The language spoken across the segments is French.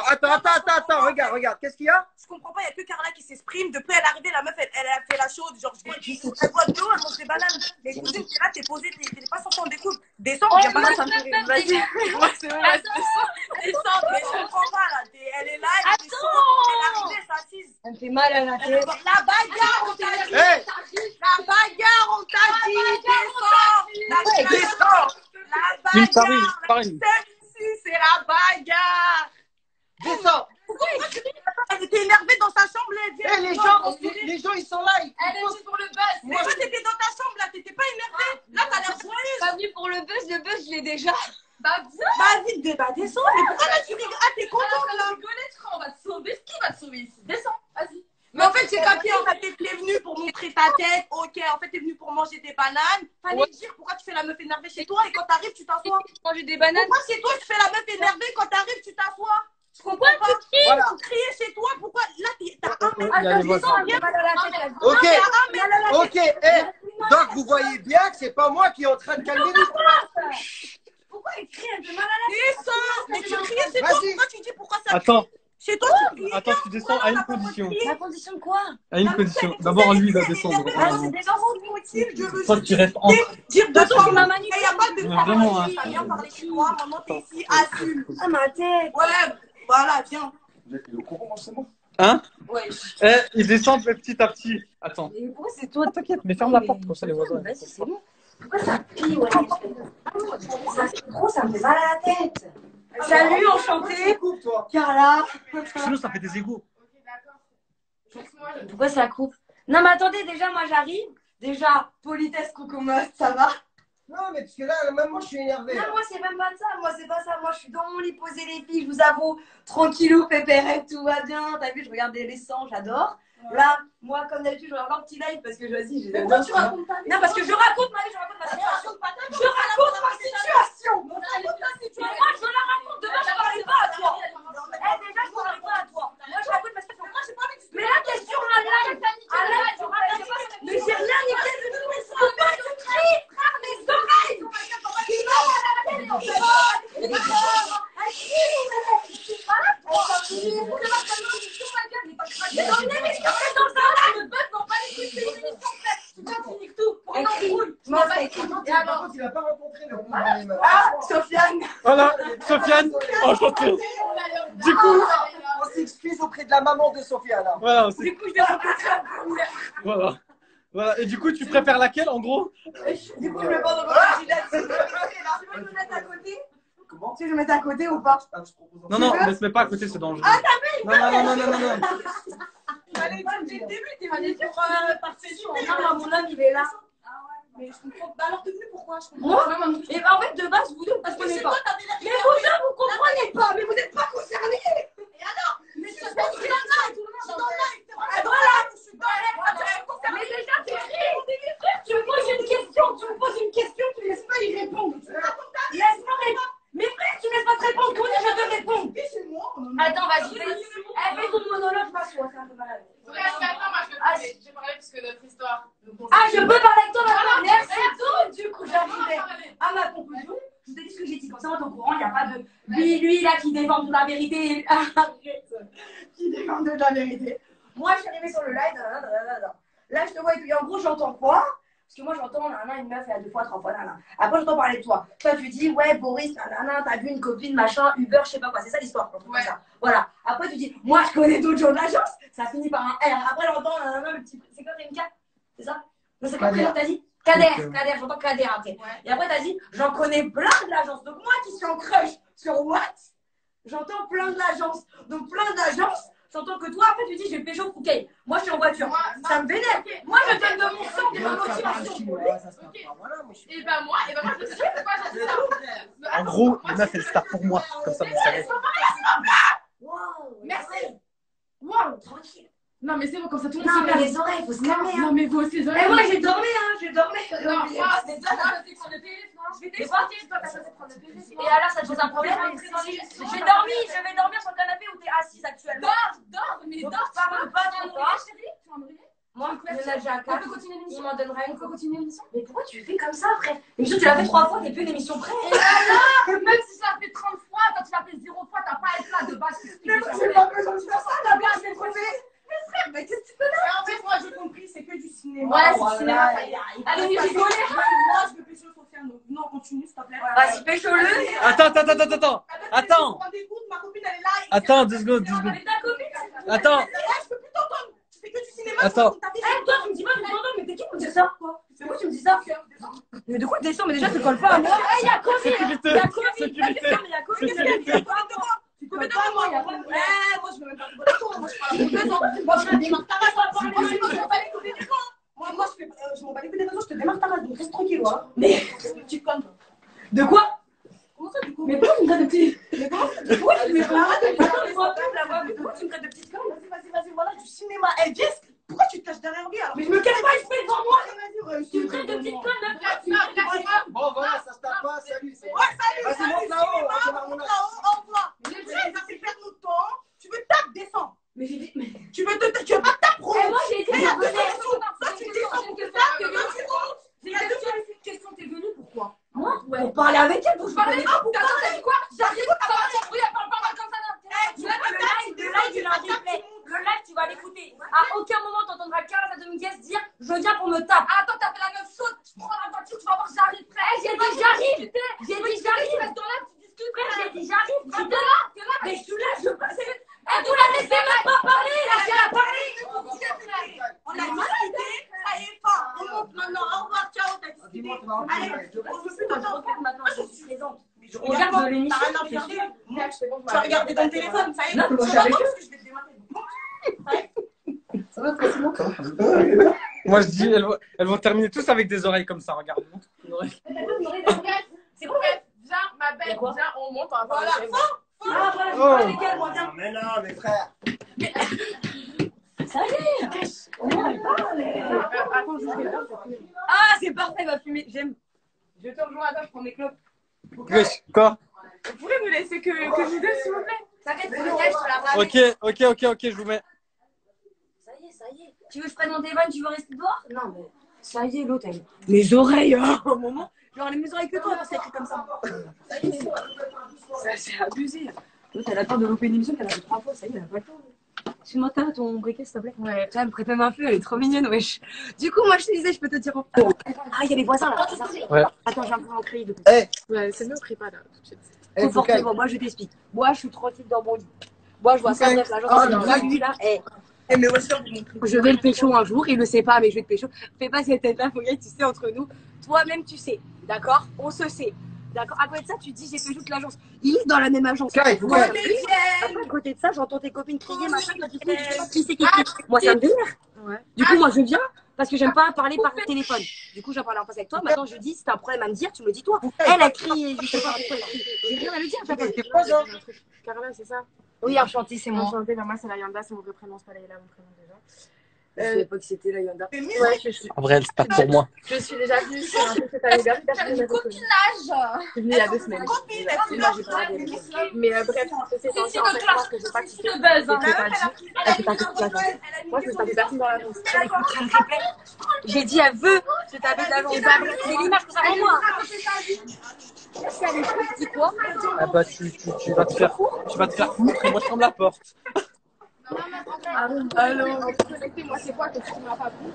attends, regarde, qu'est-ce qu'il y a? Je comprends pas, il y a que Carla qui s'exprime. Depuis elle est arrivée, la meuf, elle a fait la chaude. Genre, elle boit de l'eau, elle mange des bananes. Mais cousine, t'es là, t'es posée, t'es pas censée en découdre. Descends, viens pas là, ça me fait rire. Vas-y. Ouais, c'est vrai, descends. Mais je comprends pas, là. Elle est là, elle est chaude. Elle est arrivée, elle s'assise. Elle me fait mal à la tête. La bagarre, on t'a dit. La bagarre, on t'a dit. Descends. La bagarre. Ici, c'est la bagarre. Descends. Pourquoi elle était énervée dans sa chambre, elle dit. Les gens, ils sont là. Elle est venue pour le buzz. Mais toi, t'étais dans ta chambre, là, t'étais pas énervée. Là, t'as l'air joyeuse. Pas venue pour le buzz, je l'ai déjà. Bah, vite, descends. Mais pourquoi là, tu rigoles? Ah, t'es contente, là. On va te sauver. Qui va te sauver ici? Descends, vas-y. Mais en fait, j'ai capté, en fait, t'es venue pour montrer ta tête. Ok, en fait, t'es venue pour manger des bananes. Fallait dire pourquoi tu fais la meuf énervée chez toi et quand t'arrives, tu t'assois. Manger des bananes. Pourquoi chez toi, tu fais la meuf énervée quand t'arrives, tu t'assois? Je comprends pas. Voilà. Tu criais chez toi, pourquoi? Là, t'as un mec. Ok, donc vous voyez bien que c'est pas moi qui est en train de calmer les... Pourquoi il crie? Elle fait mal à la tête. Mais tu criais chez toi, pourquoi tu dis pourquoi ça crie? Attends. Chez toi, tu criais. Attends, tu descends à une condition. La condition de quoi? À une condition. D'abord, lui, il va descendre. C'est des enfants motifs, je veux Toi, tu restes entre. dire de toi, ma manip. Il n'y a pas de vraiment, hein. Viens parler chez toi, maman, t'es ici, assume. Ah, ma tête. Ouais, voilà, viens. Hein? Ouais. Ils descendent petit à petit. Attends. Mais pourquoi c'est toi? T'inquiète, mais ferme la porte, comme ça les voisins. Vas-y, c'est bon. Pourquoi ça plie, ouais? Ça fait trop, ça me fait mal à la tête. Salut, enchantée. Carla. Sinon, ça fait des égouts. Pourquoi ça coupe? Non, mais attendez, déjà, moi j'arrive. Déjà, politesse, cocomote, ça va? Non, mais parce que là, même moi, je suis énervé. Non, moi, c'est même pas ça. Moi, c'est pas ça. Moi, je suis dans mon lit, poser les filles, je vous avoue. Tranquillou, pépérette, tout va bien. T'as vu, je regarde les sangs, j'adore. Là, moi, comme d'habitude, je regarde un petit live parce que je vas-y, j'ai. Pourquoi tu racontes ta vie? Non, parce que je raconte ma vie, je raconte ma situation. Je raconte ma situation. Mais moi, je la raconte. Demain, je parlais pas à toi. Déjà, je parlais pas à toi. Moi, je raconte ma situation. Moi, j'ai pas envie de. Mais la question, à live, tu racontes. Mais j'ai rien niqué du tout. Pourquoi tu cries, frère, mes oreilles? Qui va à la télé, en fait. Il n'a pas rencontré le Ah, Sofiane. Voilà, Sofiane, enchantée. Du coup, on s'excuse auprès de la maman de Sophia là. voilà, Du coup, je vais rencontrer la première. voilà. Voilà. Et du coup, tu préfères laquelle en gros? Du coup, je vais pas dans mon candidat. Tu veux que je me mette à côté? Comment? Tu veux que je me mette à côté ou pas? Non, non, ne se mets pas à côté, c'est dangereux. Ah, t'as vu? Non. Fallait dire dès le début, t'es venu pour participer. Non, mon homme, il est là. Mais je comprends pas. Alors, t'es venu pourquoi? Je comprends Moi? pas. Et ben, en fait, de base, vous deux, vous comprenez pas. Mais vous deux, vous comprenez pas. Mais vous n'êtes pas concernés. Et alors? Mais je suis dans le live. Je suis dans le live. Voilà, je suis dans le. Mais déjà, tu cries. Tu me poses une question, tu me laisses pas y répondre. Laisse-moi répondre. Mais frère, tu me laisses pas te répondre. Comment je vais répondre? Attends, vas-y. Fais ton monologue, je m'assois. C'est un peu malade. Attends, moi je vais parler parce que notre histoire. Ah, je peux parler avec toi maintenant. Merci. Donc, du coup, j'arrivais à ma conclusion. Je vous ai dit ce que j'ai dit. Comme ça, on est au courant. Il n'y a pas de lui là qui défend de la vérité. Qui défend de la vérité. Moi, je suis arrivée sur le live. Là, je te vois et tout. Et en gros, j'entends quoi? Parce que moi, j'entends une meuf, elle a 2 fois, 3 fois. Après, j'entends parler de toi. Toi, tu dis, ouais, Boris, t'as vu une copine, machin, Uber, je sais pas quoi. C'est ça l'histoire. Ouais. Ça. Voilà. Après, tu dis, moi, je connais d'autres gens de l'agence. Ça finit par un R. Après, j'entends, le petit. C'est quoi, Rimka? C'est ça? Non, c'est quoi que t'as dit? Kader, j'entends Kader après. Ouais. Et après, t'as dit, j'en connais plein de l'agence. Donc, moi qui suis en crush sur What, j'entends plein de l'agence. Donc, plein d'agences. J'entends que toi, après, tu dis, je vais pécho Fouquet. Moi, je suis en voiture. Ça me vénère. Moi, je donne de mon sang, de ma motivation. Et ben moi, je sais pourquoi j'ai dit ça. En gros, la meuf, elle star pour moi. Comme ça, vous savez. Merci. Wow, tranquille. Non, mais c'est bon, comme ça, tout le Non, monde mais les oreilles, il faut se calmer. Non, mais vous aussi, les oreilles. Et moi, j'ai dormi, j'ai dormi. Non, moi, c'est ça, je vais prendre le téléphone. Je vais t'expliquer, toi, t'as choisi de prendre le téléphone. Et alors, ça te pose un problème? J'ai dormi, je vais dormir sur le canapé où t'es assise actuellement. Dors, mais Donc, dors. parle pas trop fort. Chérie, tu vas me brûler? Moi, j'ai un On cas. peut continuer l'émission. Il m'en donnera On une. peut continuer l'émission. Mais pourquoi tu fais comme ça, frère? L'émission, tu l'as fait 3 fois, t'es plus une émission prête. Et voilà, même si tu l'as fait 30 fois, quand tu l'as fait 0 fois, t'as pas à être là. ça de base. C'est pas que j'en suis ça, la blague, c'est trop fait. Mais qu'est-ce que tu fais là? En fait, moi, j'ai compris, c'est que du cinéma. Ouais, c'est du cinéma. Allez, Moi, rigolez. je veux pécho Sofiane, donc non, continue, s'il te plaît. Vas-y, pécho-le. Attends. Ma copine, elle est là. Attends, 2 secondes. Avec ta copine. Attends. Je peux plus t'entendre. Tu fais que du cinéma. Attends. Toi, tu me dis pas que tu m'entends, mais t'es qui pour dire ça? Pourquoi tu me dis ça? Mais de quoi descends? Mais déjà, tu colles pas à moi. Il y a Covid. Sécurité. Il y a Covid. Sécurité. Il y a Covid. Sécurité. Tu connais pas moi, moi, je veux même pas rigoler toi. Moi, je parle pour 2 ans. Moi, je démarre ta race. Moi, je m'en bats les couilles des réseaux, je te démarre ta race. Donc, reste tranquille, voilà. Mais, tu connes. De quoi? Comment ça, du coup? Mais pourquoi tu me traites de petite? Mais comment ça? Pourquoi tu me arrête de Pourquoi tu me traites de petite conne? Vas-y, voilà, du cinéma. Eh, Jess, pourquoi tu te caches derrière lui alors? Mais je me cache pas, il se fait devant moi. Vas-y, Tu me traites de petite conne, de Bon, voilà, ça se tape pas, salut. Ouais, salut, Vas-y, salut, monte là-haut, cinéma, on démarre mon monte âge. là-haut, au revoir. Mais Jess, ça fait perdre notre temps. Tu veux tape, descends. Mais j'ai dit, mais. Tu veux pas tape, pro. Et moi, j'ai été Mais il y a deux abonnée. solutions. Soit tu descends pour que ça, J'ai une question, t'es venue pourquoi? Moi? Pour parler avec elle, pour parler. Ah, pour parler quoi? J'arrive à parler. Oui, elle parle pas comme ça. Le live, il a un replay. Le live, tu vas l'écouter. À aucun moment, t'entendras Carla Dominguez dire je viens pour me taper. Attends, t'as fait la meuf chaude. Je prends la voiture, tu vas voir, j'arrive. J'ai dit j'arrive. J'ai dit j'arrive. Reste dans là, tu discutes. Frère, j'ai dit j'arrive. T'es là. Mais je suis là, je passe. Elle vous la laissez même pas parler. Elle a parlé. On a discuté, ça y est pas. On monte maintenant, au revoir, ciao, t'as discuté. Allez, on veut plus t'entendre. Maintenant, je suis présente. Je regarde de l'émission. T'as rien à regarder. Tu vas regarder ton téléphone, ça y est. Non, Tu moi, je suis vas avec voir eux. parce que je vais te démarrer. Ça va, facilement. Moi, je dis, elles vont terminer tous avec des oreilles comme ça. Regarde. C'est bon, viens, ma belle, viens, on monte, on va Voilà, parler. Ah, voilà, je Oh. parle avec elle, moi, viens. Mais non, mes frères. Ça y est. Attends, je vais Ah, c'est parfait, va fumer. J'aime. Je te rejoins, attends, je prends mes clopes. Wesh, quoi? Vous pouvez me laisser que je deux, s'il vous plaît? T'inquiète, pour le gage, je te la ramène. Ok, je vous mets. Ça y est. Tu veux que je prenne mon téléphone, tu veux rester dehors? Non, mais ça y est, l'autre, elle. Mes oreilles, hein, au moment. Genre, les mes oreilles que toi, c'est écrit comme ça. Ça y est, c'est abusé. L'autre, elle a peur de louper une émission qu'elle a fait 3 fois. Ça y est, elle a pas le temps. Excuse-moi, t'as ton briquet, s'il te plaît? Ouais. Elle me prête même un feu, elle est trop mignonne, wesh. Du coup, moi, je te disais, je peux te dire. Ah, il y a les voisins là, c'est ça? Ouais. Attends, j'ai un peu en crier de Ouais, c'est mieux, crie pas là, tout de suite. Confortez-moi, moi, je t'explique. Moi, je suis tranquille dans mon lit. Moi, je vois ça, bref, là, j'entends lui là. Mais ouais, sûr, Je vais le pécho un jour, il le sait pas, mais je vais te pécho. Fais pas cette tête-là, faut tu sais, entre nous. Toi-même, tu sais, d'accord? On se sait. D'accord? À côté de ça, tu dis, j'ai pécho toute l'agence. Il est dans la même agence. Sky, faut Moi, que- après, à côté de ça, j'entends tes copines crier, machin, toi, tu sais, je sais pas qui c'est qui crie. Moi, ça me dénerve. Ouais. Du coup, moi, je viens parce que j'aime pas parler par téléphone. Du coup, j'en parle en face avec toi. Maintenant, je dis, si t'as un problème à me dire, tu me le dis toi. Elle a crié, je sais pas pourquoi elle crie. J'ai rien à lui dire, j'appelle. Carla, c'est ça? Oui, enchanté, c'est moi. Enchantée, bah, moi c'est la Yanda, c'est mon vrai prénom, c'est pas Laïla, mon prénom déjà. Je savais pas que c'était la Yanda. Ouais, je suis. En vrai, elle se tape pour moi. Je suis déjà venue sur un truc cette année dernière. Je suis venue il y a 2 semaines. Et moi, j'ai pas regardé. Mais bref, c'est C'est aussi une classe que j'ai pas quitté. de buzz. Et que t'as dit, elle fait taper toute l'agence. Moi, je me tapais personne dans l'agence. J'ai dit, elle veut se taper l'agence. C'est l'image que ça rend moi. Est-ce qu'elle est dit quoi? Ah bah, tu vas te faire foutre et moi, je ferme la porte. Allô. Moi, c'est quoi que tu m'as pas pris?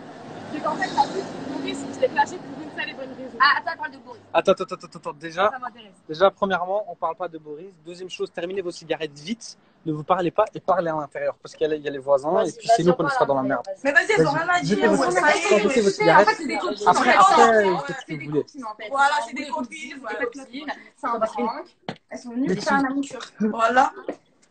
C'est qu'en fait, t'as vu, Boris, je l'ai clashé pour une seule et bonne raison. Ah, attends, elle parle de Boris. Attends. Déjà, Ça m'intéresse. premièrement, on parle pas de Boris. Deuxième chose, terminez vos cigarettes vite. Ne vous parlez pas et parlez à l'intérieur parce qu'il y a les voisins et puis c'est nous qu'on sera dans la merde. Mais vas-y, elles ont rien à dire. Jetez vos Ça cigarettes, y est, jetez vos ouais. cigarettes. c'est des copines. Après, faites ce que vous voulez. Voilà, c'est des copines. Voilà, Voilà. copines, c'est un prank. Elles sont venues faire un manucure. Voilà.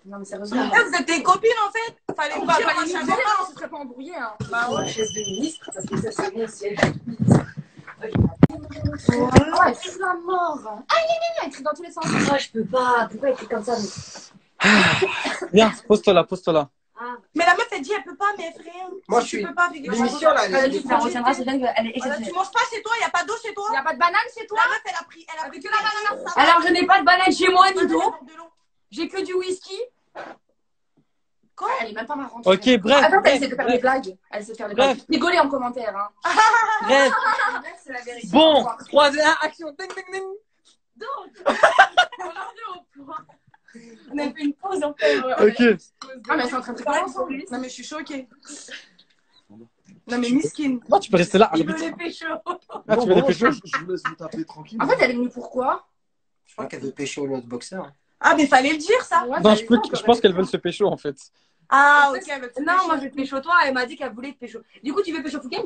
Non, mais sérieusement. Eh, vous êtes des copines en fait. Fallait pas Fallait parler nous à dire, maman. on se serait pas embrouillé. Hein. Bah ouais. Chaise de ministre, parce que ça, c'est bon si elle. Oh, elle crie la mort. Elle crie dans tous les sens. Ah, je peux pas. Pourquoi elle fait comme ça? Viens, pose-toi là. Ah, Mais la meuf elle dit elle peut pas, mais elle fait rien. Moi, Si je tu suis. peux pas avec les L'émission là, elle est. ça retiendra, c'est bien qu'elle est Voilà, tu exceptionnelle. manges pas chez toi, y a pas d'eau chez toi. Il n'y a pas de banane chez toi? La meuf elle a pris que la banane. Alors, je n'ai pas de banane chez moi, ni d'eau. J'ai que du whisky. Elle est même pas marrante. Ok, bref. Attends, elle essaie de faire des blagues. Elle essaie de faire des blagues. Rigolez en commentaire. Hein. Bref. C'est la vérité. Bon, 3, 2, 1, action. Ding, ding, ding. Donc, aujourd'hui, au point. On a fait une pause en fait. Ok. Ah, mais c'est en train de parler ensemble. Non, mais je suis choquée. Non, mais miskin. Non, tu peux rester là. Il veut arbitre. les pécho. Ah, tu veux les pécho? Je vous laisse vous taper tranquille. En fait, elle est venue pourquoi? Je crois qu'elle veut pêcher notre boxeur. Ah, mais fallait le dire ça. Ouais, Non, ça dépend, je pense qu'elles veulent se pécho en fait. Ah, ok, elle veut te Non, pécho. moi je vais te pécho toi, elle m'a dit qu'elle voulait te pécho. Du coup, tu veux pécho Fouken?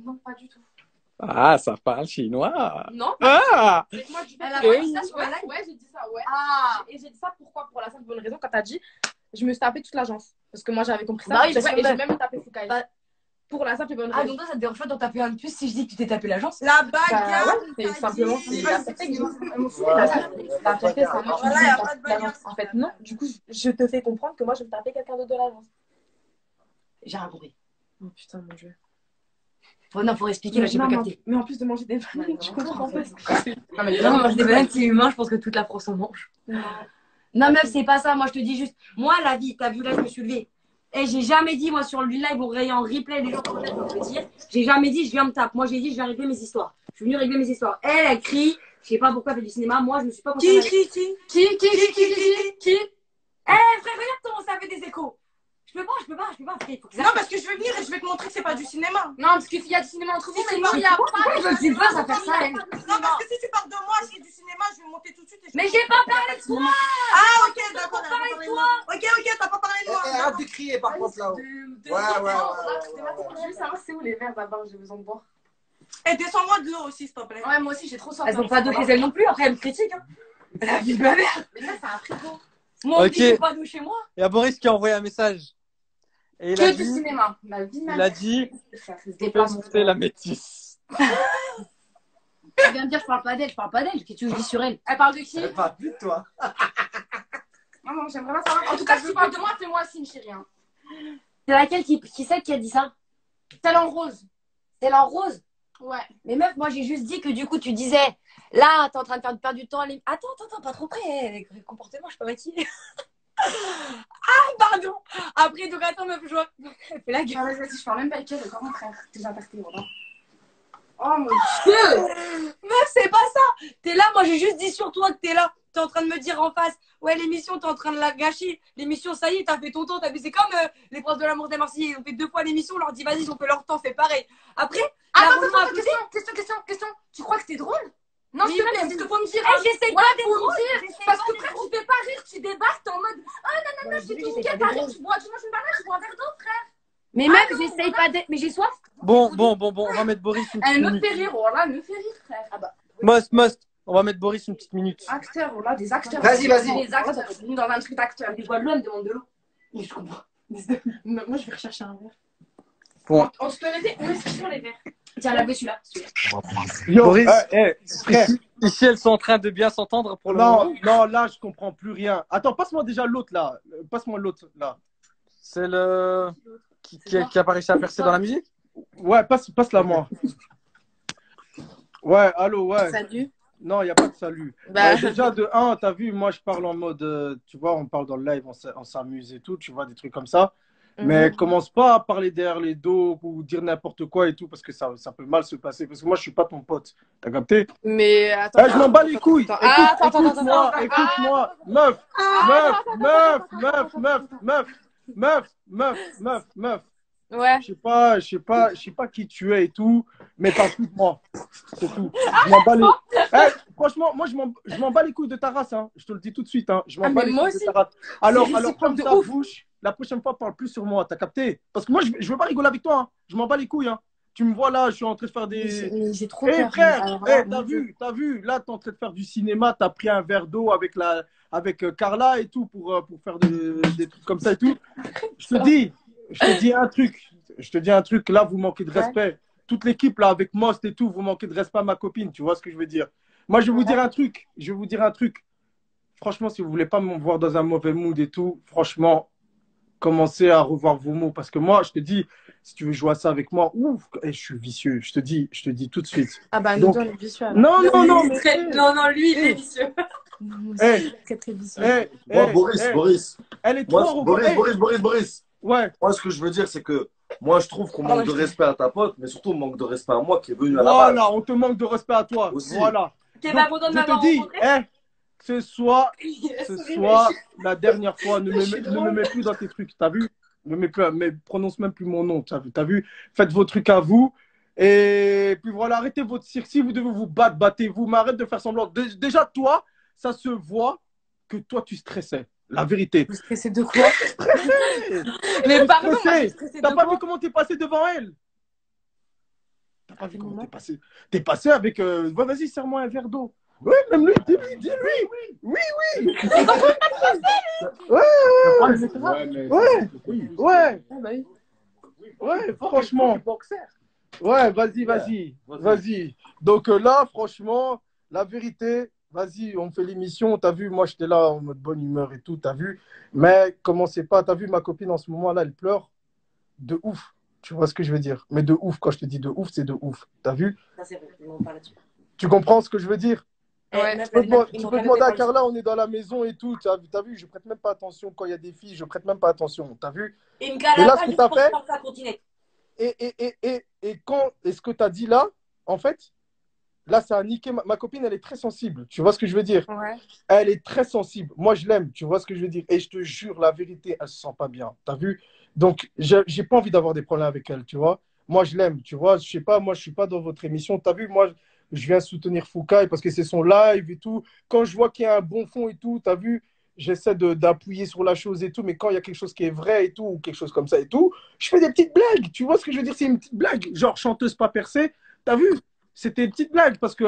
Non, pas du tout. Ah, ça parle chinois. Non. Ah! C'est que moi, du Elle a coup, pas dit ça sur la live? ouais, j'ai dit ça, ouais. Ah. Et j'ai dit ça pourquoi? Pour la simple bonne raison, quand t'as dit, je me suis tapé toute l'agence. Parce que moi, j'avais compris ça. Bah oui, parce Ouais, que et j'ai bah- même tapé Foucault. bah- Pour la simple et bonne Ah, raison. donc toi, ça te dérange pas d'en taper un de plus si je dis que tu t'es tapé l'agence? La Bah, bagarre. ouais, c'est simplement dit. la fierté que j'ai. Ouais. La fierté, c'est un mec qui Voilà, y a pas de me dit bagarre. en fait, non. Du coup, je te fais comprendre que moi, je vais me taper quelqu'un d'autre de l'agence. J'ai rien compris. Oh putain, mon dieu. Oh, non, faut expliquer, là, j'ai pas capté. Mais en plus de manger des bananes, tu comprends pas. Non, mais non, manger des bananes, c'est humain, je pense que toute la France en mange. Non, meuf, c'est pas ça. Moi, je te dis juste, moi, la vie, t'as vu, là, je me suis levée. Et j'ai jamais dit, moi, sur le live, on en replay, les gens vont me dire. J'ai jamais dit, je viens me taper. Moi, j'ai dit, je viens régler mes histoires. Je suis venue régler mes histoires. Elle crie. Je sais pas pourquoi elle fait du cinéma. Moi, je me suis pas Qui, concernée. qui Qui Eh, frère, regarde comment ça fait des échos. Je peux pas, frère. Il faut que ça. Non, parce que je vais venir et je vais te montrer que c'est pas du cinéma. Non, parce qu'il y a du cinéma entre vous, mais Si, non, si, il y a pourquoi pas. tu passes à faire ça, elle? Non, parce que si tu parles de moi, c'est du cinéma, je vais monter tout de suite. Et je... Mais j'ai pas parlé de toi. Ah, ok, d'accord. Pas parlé de toi. Ok, t'as pas parlé de moi. Arrête de crier par contre là-haut. Ouais. Je veux savoir c'est où les verres d'abord, j'ai besoin de boire. Et descends-moi de l'eau aussi, s'il te plaît. Ouais, moi aussi, j'ai trop soif. Elles ont pas d'eau chez elles non plus. Après, elles me critiquent. Hein. La vie de ma mère. Mais ça, c'est un frigo. Moi, on Ok. dit j'ai pas d'eau chez moi. Il y a Boris qui a envoyé un message. Et il a Que du dit, cinéma. La vie de ma il a mère. dit, Ça se déplace. c'est la métisse. Elle vient me dire, je parle pas d'elle. Qu'est-ce que tu dis sur elle? Elle parle de qui? Elle parle plus de toi. Non, j'aimerais bien savoir. En tout cas, si tu parles de moi, fais-moi signe, chérie. Hein. C'est laquelle qui c'est qui a dit ça? Celle en rose. C'est en rose. Ouais. Mais meuf, moi j'ai juste dit que du coup tu disais, là t'es en train de faire perdre du temps. Attends, pas trop près. Comportement, je suis pas maquillée. Ah, pardon. Après, donc attends, meuf, je vois. Elle fait la gueule. Ah, vas-y, je parle même pas avec elle, le grand frère. Déjà parti, voilà. Oh mon dieu! Meuf, c'est pas ça. T'es là, moi j'ai juste dit sur toi que t'es là. T'es en train de me dire en face, ouais, l'émission, t'es en train de la gâcher. L'émission, ça y est, t'as fait ton temps. T'as vu, c'est comme les princes de l'amour des Marseillais. Ils ont fait 2 fois l'émission, on leur dit, vas-y, ils ont fait leur temps, fais pareil. Après, Attends, la Renaud a question. Tu crois que c'est drôle? Non, s'il te plaît, c'est ce qu'il faut me dire. Eh, j'essaie Ouais, pas faut d'être me drôle. dire. J'essaie Parce pas que d'être frère, drôle. tu fais pas rire, tu débarques, t'es en mode Ouais, c'est j'ai tout dit, nickel, j'essaie t'as pas rire, d'être tu manges une banane, je bois un verre d'eau, frère. Mais meuf, j'essaye pas d'être. Mais j'ai soif. Bon, on va mettre Boris une petite Elle me minute. fait rire, oh là, elle me fait rire, frère. Ah bah, Must. On va mettre Boris une petite minute. acteur, oh là, des acteurs. Vas-y. Des acteurs, on est dans un truc d'acteur. Des fois de l'eau, elle me demande de l'eau. Mais je comprends. Moi, je vais rechercher un verre. Bon. On se connaissait, où est-ce qu'ils sont les verres? Tiens, lave celui-là. Boris, Frère, ici elles sont en train de bien s'entendre pour le moment. non, là, je comprends plus rien. Attends, passe-moi déjà l'autre, là. Passe-moi l'autre, là. C'est le qui a pas réussi à percer dans la musique. Ouais, passe-la moi. Ouais, allô, ouais. Salut. Non, il n'y a pas de salut. Bah. Déjà, de 1, t'as vu, moi, je parle en mode, tu vois, on parle dans le live, on s'amuse et tout, tu vois, des trucs comme ça. Mais commence pas à parler derrière les dos ou dire n'importe quoi et tout, parce que ça peut mal se passer. Parce que moi, je suis pas ton pote. T'as capté? Mais attends. Eh, je m'en bats les couilles. Attends. Écoute-moi. Meuf. Ouais. Je sais pas qui tu es et tout, mais t'en fous de moi. C'est tout. Je m'en bats les... franchement, moi, je m'en bats les couilles de ta race, hein. Je te le dis tout de suite, hein. Je m'en bats les couilles de ta race. Alors, comme ça bouche, la prochaine fois, parle plus sur moi. T'as capté? Parce que moi, je veux pas rigoler avec toi, hein. Je m'en bats les couilles, hein. Tu me vois là, je suis en train de faire des... Mais j'ai trop Eh peur. frère, t'as vu, là, t'es en train de faire du cinéma, t'as pris un verre d'eau avec Carla et tout pour faire des trucs comme ça et tout. Je te dis un truc, là, vous manquez de respect. Toute l'équipe, là, avec Most et tout, vous manquez de respect à ma copine, tu vois ce que je veux dire. Moi, je vais vous dire un truc. Franchement, si vous voulez pas me voir dans un mauvais mood et tout, franchement, commencez à revoir vos mots. Parce que moi, je te dis, si tu veux jouer à ça avec moi, ouf, je suis vicieux. Je te dis tout de suite. Ah bah, Donc, nous, on est vicieux. Non, mais... Non, lui, il est vicieux. Très, très vicieux. Moi, Boris. Elle est trop Boris. Ouais. Moi, ce que je veux dire, c'est que moi, je trouve qu'on manque de respect à ta pote, mais surtout, on manque de respect à moi qui est venu à la base. Voilà, on te manque de respect à toi. Aussi. Voilà. T'es Donc, pas content de je m'avoir te dis, rencontré? ce soit la dernière fois. Ne me mets plus dans tes trucs, t'as vu? Ne me mets plus, mais prononce même plus mon nom, t'as vu? Faites vos trucs à vous. Et puis voilà, arrêtez votre cirque. Si vous devez vous battre, battez-vous. Mais arrête de faire semblant. Déjà, toi, ça se voit que toi, tu stressais. La vérité. Vous stressez de quoi? Mais pardon, moi, je stressais de T'as pas quoi? vu comment t'es passé devant elle? T'as pas vu comment t'es passé? T'es passé avec. Ouais, vas-y, serre-moi un verre d'eau. Oui, même lui, dis-lui. Oui. Ouais, franchement. Ouais, vas-y. Donc là, franchement, la vérité, vas-y, on fait l'émission. T'as vu, moi, j'étais là en mode bonne humeur et tout, t'as vu. Mais commencez pas, t'as vu, ma copine en ce moment-là, elle pleure de ouf. Tu vois ce que je veux dire? Mais de ouf, quand je te dis de ouf, c'est de ouf. T'as vu? Ça, c'est vrai, on parle là-dessus. Tu comprends ce que je veux dire? Ouais. Tu peux demander à Carla, on est dans la maison et tout. T'as vu, je prête même pas attention quand il y a des filles, je prête même pas attention. T'as vu? Et là, ce que t'as fait, et ce que t'as dit là, en fait, là, ça a niqué. Ma copine, elle est très sensible. Tu vois ce que je veux dire? Ouais. Elle est très sensible. Moi, je l'aime. Tu vois ce que je veux dire? Et je te jure, la vérité, elle se sent pas bien. T'as vu? Donc, j'ai pas envie d'avoir des problèmes avec elle. Tu vois? Moi, je l'aime. Tu vois? Je sais pas, moi, je suis pas dans votre émission. T'as vu? Moi, je viens soutenir Foucault parce que c'est son live et tout. Quand je vois qu'il y a un bon fond et tout, t'as vu? J'essaie d'appuyer sur la chose et tout, mais quand il y a quelque chose qui est vrai et tout, ou quelque chose comme ça et tout, je fais des petites blagues. Tu vois ce que je veux dire? C'est une petite blague. Genre, chanteuse pas percée. T'as vu? C'était une petite blague parce que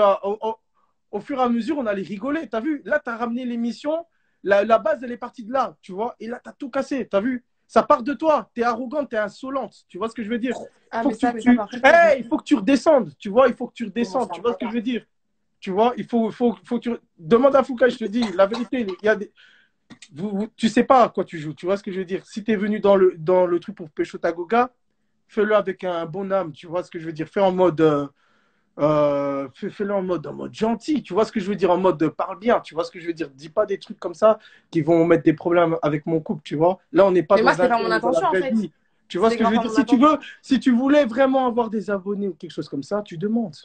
au fur et à mesure, on allait rigoler. T'as vu? Là, t'as ramené l'émission. La base, elle est partie de là, tu vois? Et là, t'as tout cassé. T'as vu? Ça part de toi. T'es arrogante, t'es insolente. Tu vois ce que je veux dire? Il faut que tu redescendes. Tu vois? Il faut que tu redescendes. Tu vois ce que je veux dire? Tu vois? Il faut que tu. Demande à Foucault, je te dis, la vérité, il y a des. Tu sais pas à quoi tu joues. Tu vois ce que je veux dire? Si t'es venu dans le truc pour Pécho Tagoga, fais-le avec un bon âme. Tu vois ce que je veux dire? Fais en mode. Fais-le en mode gentil, tu vois ce que je veux dire, en mode parle bien, tu vois ce que je veux dire, dis pas des trucs comme ça qui vont mettre des problèmes avec mon couple, tu vois. Là, on n'est pas mais moi, c'était pas mon intention, en fait. vie. Tu vois ce que je veux dire, si tu voulais vraiment avoir des abonnés ou quelque chose comme ça, tu demandes.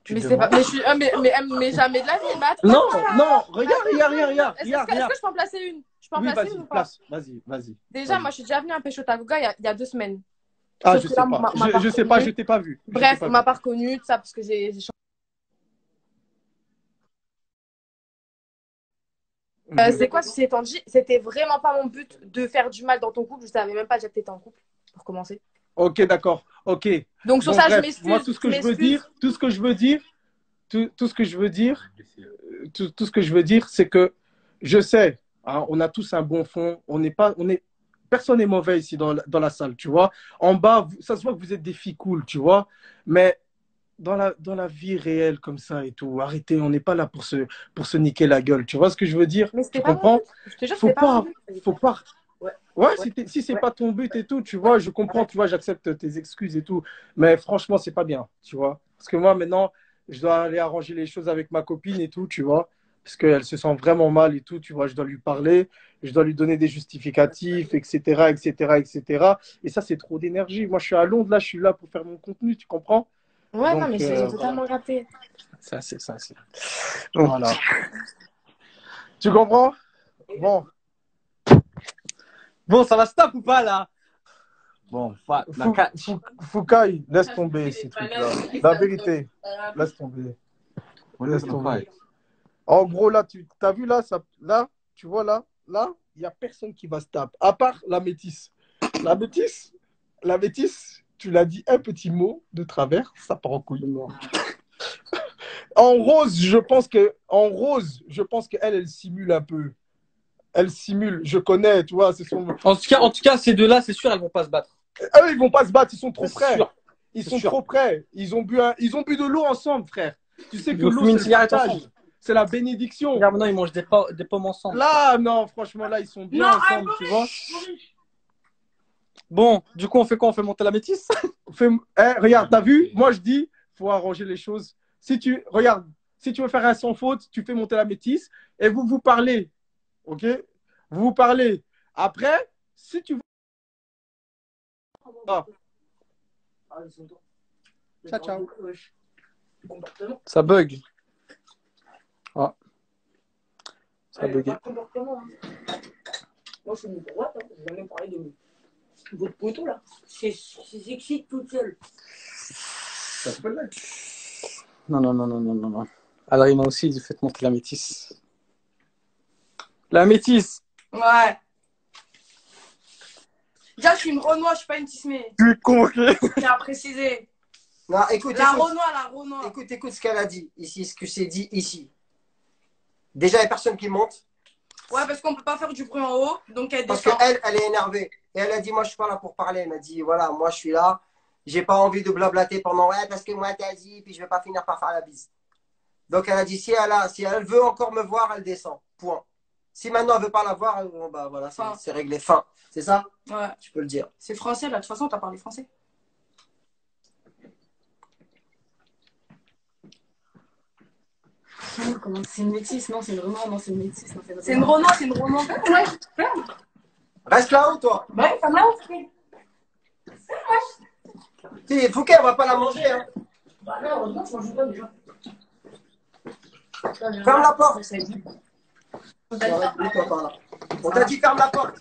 Mais c'est pas, mais jamais de la vie, non, regarde. Est-ce que je peux en placer une? Je peux en placer une ou pas? Vas-y. Déjà, moi, je suis déjà venue à Pécho Tagoga il y a 2 semaines. Ah, je sais pas. Je sais pas, je t'ai pas vu. Bref, on m'a pas reconnu, tout ça, parce que j'ai c'est quoi, ceci étant dit, c'était vraiment pas mon but de faire du mal dans ton couple. Je savais même pas déjà que t'étais en couple, pour commencer. Ok, d'accord. Ok. Donc, sur ça, je m'excuse. Moi, tout ce que je veux dire, c'est que je sais, hein, on a tous un bon fond. Personne n'est mauvais ici dans la salle, tu vois. En bas, ça se voit que vous êtes des filles cool, tu vois. Mais dans la vie réelle comme ça et tout, arrêtez, on n'est pas là pour se niquer la gueule. Tu vois ce que je veux dire? Mais c'était tu pas comprends? mon but. Je te jure, c'était pas mon but. Faut pas. Ouais, si c'est pas ton but et tout, tu vois, je comprends, tu vois, j'accepte tes excuses et tout. Mais franchement, c'est pas bien, tu vois. Parce que moi, maintenant, je dois aller arranger les choses avec ma copine et tout, tu vois. Parce qu'elle se sent vraiment mal et tout, tu vois. Je dois lui parler, je dois lui donner des justificatifs, etc. Et ça, c'est trop d'énergie. Moi, je suis à Londres, là, je suis là pour faire mon contenu, tu comprends? Ouais, donc, non, mais j'ai totalement capté. Ça, c'est. Voilà. Tu comprends? Bon, ça va stop ou pas là? Bon, Foucault, laisse tomber ces trucs-là. La vérité, laisse tomber. En gros, là, tu as vu là, tu vois là, il n'y a personne qui va se taper, à part la métisse. La métisse, tu l'as dit un petit mot de travers, ça part en couille. En rose, je pense qu'elle, elle simule un peu. Elle simule, je connais, tu vois. En tout cas, ces deux-là, c'est sûr, elles vont pas se battre. Eux, ils vont pas se battre, ils sont trop près. Sûr. Ils sont trop près. Ils ont bu de l'eau ensemble, frère. Tu sais que l'eau, c'est le partage. C'est la bénédiction. Regarde, maintenant, ils mangent des pommes ensemble. Là, non, franchement, là, ils sont bien ensemble, tu vois. Bon, du coup, on fait quoi? On fait monter la métisse? Regarde, t'as vu? Moi, je dis, faut arranger les choses. Regarde, si tu veux faire un sans faute, tu fais monter la métisse et vous parlez. Ok? Vous parlez. Après, si tu veux. Ah. Ciao. Ça bug. Ah. Ça a bugué. Comportement. Moi, je suis une droite, hein. Je vais jamais parler de votre poteau, là. C'est sexy toute seule. Ça se peut le mettre. Non. Alors, il m'a aussi dit, faites monter la métisse. La métisse. Ouais. Déjà, je suis une Renoir, je suis pas une Tismé. Tu es convoqué. Je tiens à préciser. Non, écoute, La écoute. Renoir. Écoute ce qu'elle a dit ici, ce que c'est dit ici. Déjà, il n'y a personne qui monte Ouais, parce qu'on peut pas faire du bruit en haut, donc elle parce descend. qu'elle, elle est énervée. Et elle a dit, moi, je suis pas là pour parler. Elle m'a dit, voilà, moi, je suis là. J'ai pas envie de blablater pendant, ouais, parce que moi, t'as dit, puis je vais pas finir par faire la bise. Donc, elle a dit, si elle veut encore me voir, elle descend. Point. Si maintenant, elle veut pas la voir, bon, bah, voilà, c'est réglé. Fin. C'est ça? Ouais. Tu peux le dire. C'est français, là. De toute façon, t'as parlé français. Comment c'est une métisse? Non, c'est une Renoir. Non, c'est une métisse. C'est une Renoir, c'est une Renoir. Ouais, ferme. Reste là-haut, toi. Ouais, ferme là-haut, frère. Fouquet, on va pas la manger, hein. Bah non, heureusement, je mange pas déjà. Ferme la porte. Ça dit. Ouais, toi, par là. On t'a dit, ferme la porte.